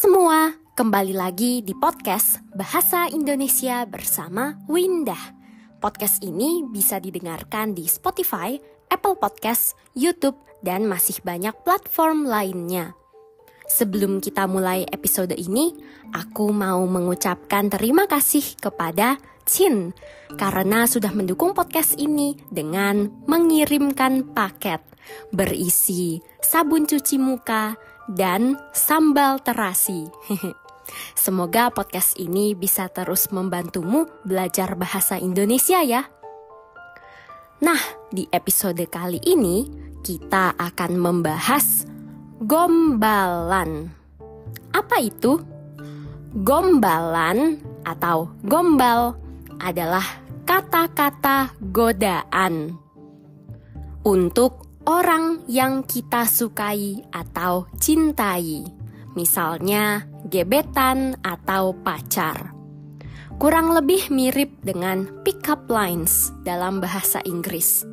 semua, kembali lagi di podcast Bahasa Indonesia bersama Windah. Podcast ini bisa didengarkan di Spotify, Apple Podcast, YouTube, dan masih banyak platform lainnya. Sebelum kita mulai episode ini, aku mau mengucapkan terima kasih kepada Chin karena sudah mendukung podcast ini dengan mengirimkan paket berisi sabun cuci muka dan sambal terasi. Semoga podcast ini bisa terus membantumu belajar bahasa Indonesia ya. Nah, di episode kali ini kita akan membahas gombalan. Apa itu? Gombalan atau gombal adalah kata-kata godaan untuk orang yang kita sukai atau cintai, misalnya gebetan atau pacar. Kurang lebih mirip dengan pick-up lines dalam bahasa Inggris.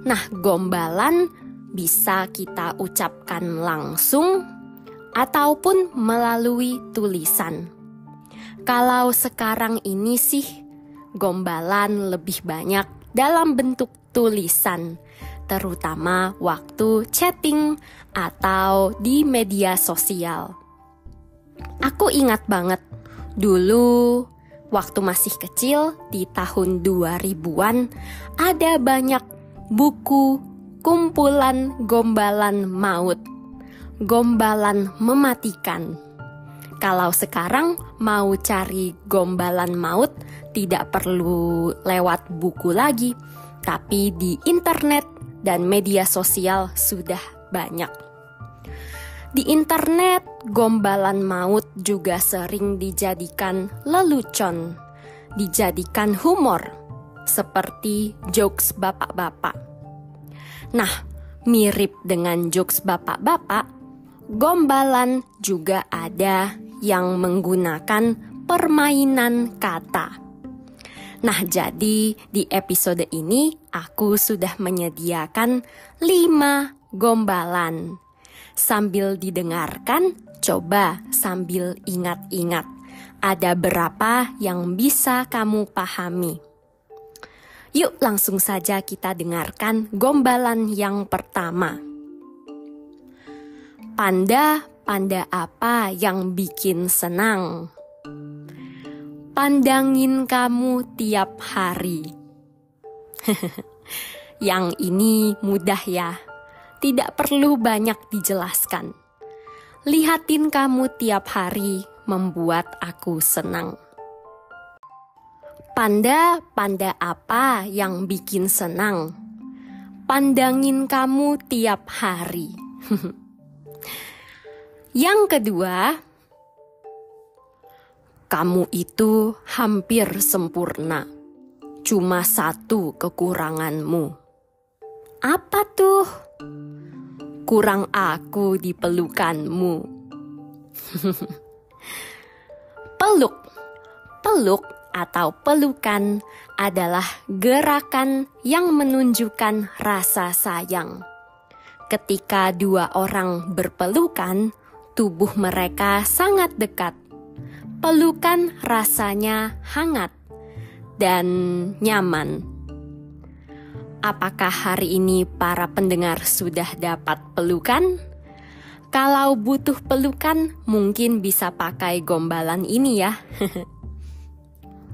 Nah, gombalan bisa kita ucapkan langsung ataupun melalui tulisan. Kalau sekarang ini sih, gombalan lebih banyak dalam bentuk tulisan, terutama waktu chatting atau di media sosial. Aku ingat banget dulu waktu masih kecil di tahun 2000-an ada banyak buku kumpulan gombalan maut, gombalan mematikan. Kalau sekarang mau cari gombalan maut tidak perlu lewat buku lagi, tapi di internet dan media sosial sudah banyak. Di internet, gombalan maut juga sering dijadikan lelucon, dijadikan humor, seperti jokes bapak-bapak. Nah, mirip dengan jokes bapak-bapak, gombalan juga ada yang menggunakan permainan kata. Nah, jadi di episode ini aku sudah menyediakan 5 gombalan. Sambil didengarkan, coba sambil ingat-ingat. Ada berapa yang bisa kamu pahami? Yuk langsung saja kita dengarkan gombalan yang pertama. Panda apa yang bikin senang? Pandangin kamu tiap hari. Yang ini mudah ya, tidak perlu banyak dijelaskan. Lihatin kamu tiap hari membuat aku senang. Panda apa yang bikin senang? Pandangin kamu tiap hari. Yang kedua, kamu itu hampir sempurna. Cuma satu kekuranganmu. Apa tuh? Kurang aku di pelukanmu. Peluk atau pelukan adalah gerakan yang menunjukkan rasa sayang. Ketika dua orang berpelukan, tubuh mereka sangat dekat. Pelukan rasanya hangat dan nyaman. Apakah hari ini para pendengar sudah dapat pelukan? Kalau butuh pelukan, mungkin bisa pakai gombalan ini ya.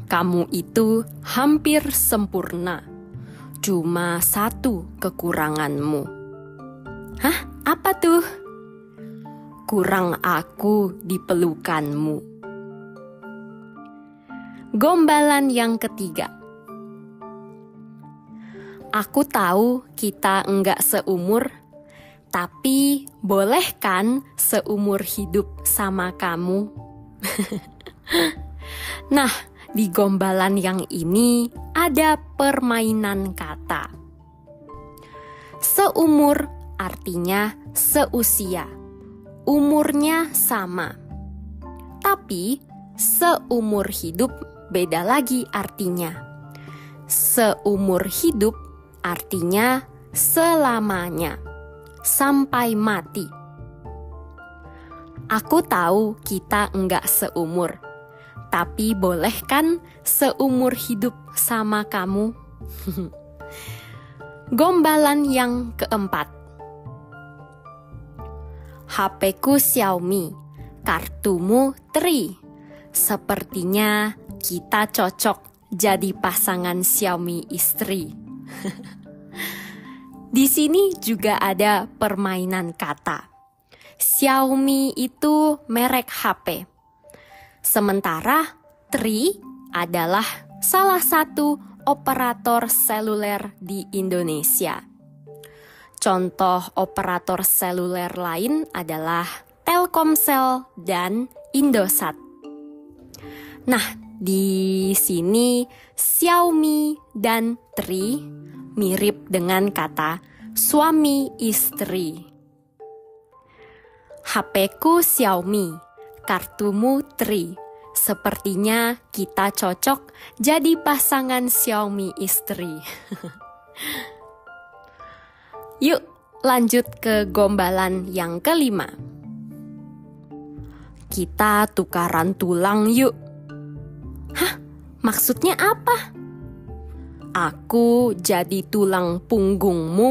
Kamu itu hampir sempurna. Cuma satu kekuranganmu. Hah? Apa tuh? Kurang aku di pelukanmu. Gombalan yang ketiga. Aku tahu kita enggak seumur, tapi boleh kan seumur hidup sama kamu? Nah, di gombalan yang ini ada permainan kata. Seumur artinya seusia, umurnya sama. Tapi seumur hidup beda lagi artinya. Seumur hidup artinya selamanya, sampai mati. Aku tahu kita enggak seumur, tapi boleh kan seumur hidup sama kamu? Gombalan yang keempat. HP-ku Xiaomi, kartumu Tri. Sepertinya kita cocok jadi pasangan Xiaomi istri. Di sini juga ada permainan kata. Xiaomi itu merek HP. Sementara Tri adalah salah satu operator seluler di Indonesia. Contoh operator seluler lain adalah Telkomsel dan Indosat. Nah, di sini Xiaomi dan Tri mirip dengan kata suami istri. HP-ku Xiaomi, kartumu Tri. Sepertinya kita cocok jadi pasangan Xiaomi istri. Yuk lanjut ke gombalan yang kelima. Kita tukaran tulang yuk. Hah? Maksudnya apa? Aku jadi tulang punggungmu,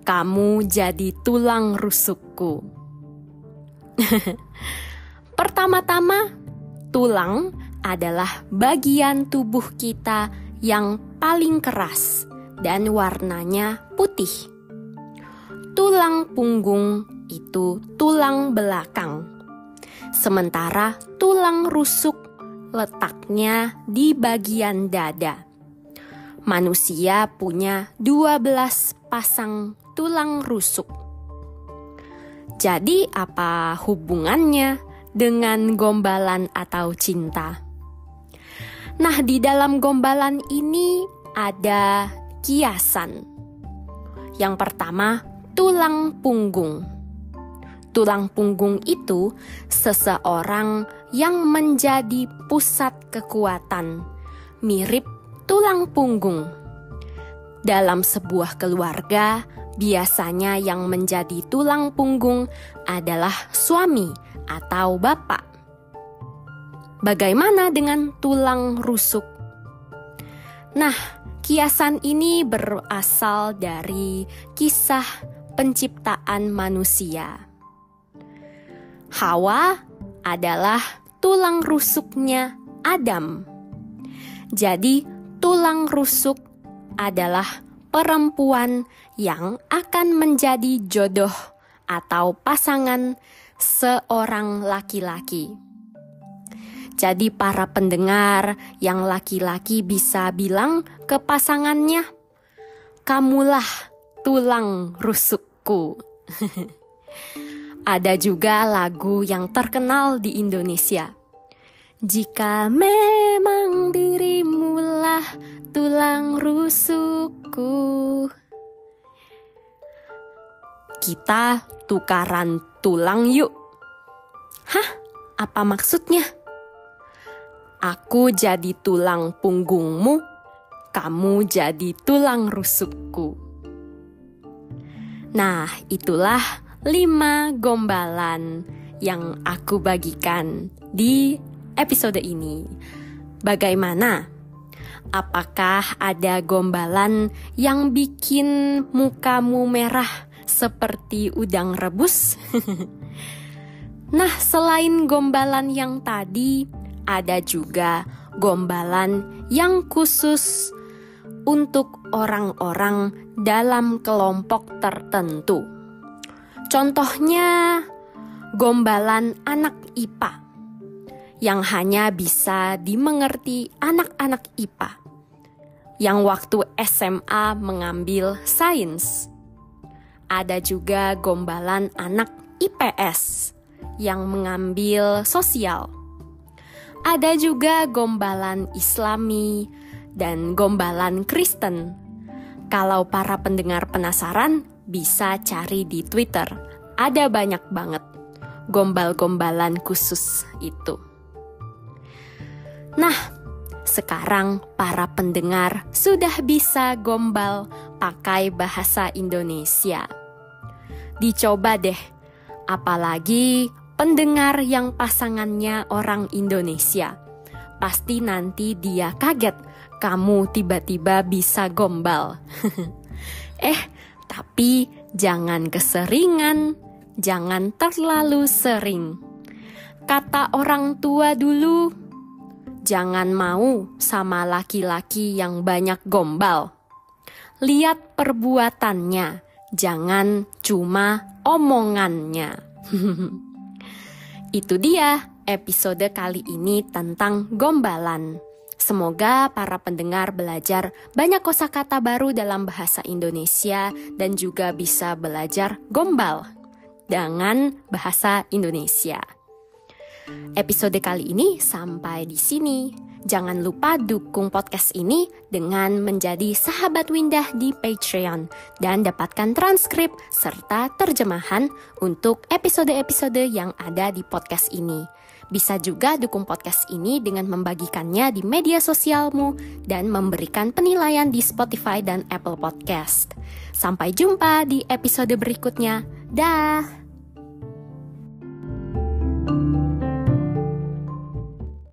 kamu jadi tulang rusukku. Pertama-tama, tulang adalah bagian tubuh kita yang paling keras dan warnanya putih. Tulang punggung itu tulang belakang. Sementara tulang rusuk letaknya di bagian dada. Manusia punya 12 pasang tulang rusuk. Jadi apa hubungannya dengan gombalan atau cinta? Nah, di dalam gombalan ini ada kiasan. Yang pertama, tulang punggung. Tulang punggung itu seseorang yang menjadi pusat kekuatan, mirip tulang punggung. Dalam sebuah keluarga, biasanya yang menjadi tulang punggung adalah suami atau bapak. Bagaimana dengan tulang rusuk? Nah, kiasan ini berasal dari kisah penciptaan manusia. Hawa adalah tulang rusuknya Adam. Jadi, tulang rusuk adalah perempuan yang akan menjadi jodoh atau pasangan seorang laki-laki. Jadi para pendengar yang laki-laki bisa bilang ke pasangannya, "Kamulah tulang rusukku." Ada juga lagu yang terkenal di Indonesia. Jika memang dirimulah tulang rusukku. Kita tukaran tulang yuk. Hah? Apa maksudnya? Aku jadi tulang punggungmu, kamu jadi tulang rusukku. Nah, itulah 5 gombalan yang aku bagikan di episode ini. Bagaimana? Apakah ada gombalan yang bikin mukamu merah seperti udang rebus? Nah, selain gombalan yang tadi, ada juga gombalan yang khusus untuk orang-orang dalam kelompok tertentu. Contohnya, gombalan anak IPA yang hanya bisa dimengerti anak-anak IPA yang waktu SMA mengambil sains. Ada juga gombalan anak IPS yang mengambil sosial. Ada juga gombalan Islami dan gombalan Kristen. Kalau para pendengar penasaran, bisa cari di Twitter. Ada banyak banget gombal-gombalan khusus itu. Nah, sekarang para pendengar sudah bisa gombal pakai bahasa Indonesia. Dicoba deh, apalagi pendengar yang pasangannya orang Indonesia. Pasti nanti dia kaget kamu tiba-tiba bisa gombal. Tapi jangan keseringan, jangan terlalu sering. Kata orang tua dulu, jangan mau sama laki-laki yang banyak gombal. Lihat perbuatannya, jangan cuma omongannya. Itu dia episode kali ini tentang gombalan. Semoga para pendengar belajar banyak kosakata baru dalam bahasa Indonesia dan juga bisa belajar gombal dengan bahasa Indonesia. Episode kali ini sampai di sini. Jangan lupa dukung podcast ini dengan menjadi sahabat Windah di Patreon dan dapatkan transkrip serta terjemahan untuk episode-episode yang ada di podcast ini. Bisa juga dukung podcast ini dengan membagikannya di media sosialmu dan memberikan penilaian di Spotify dan Apple Podcast. Sampai jumpa di episode berikutnya. Dah!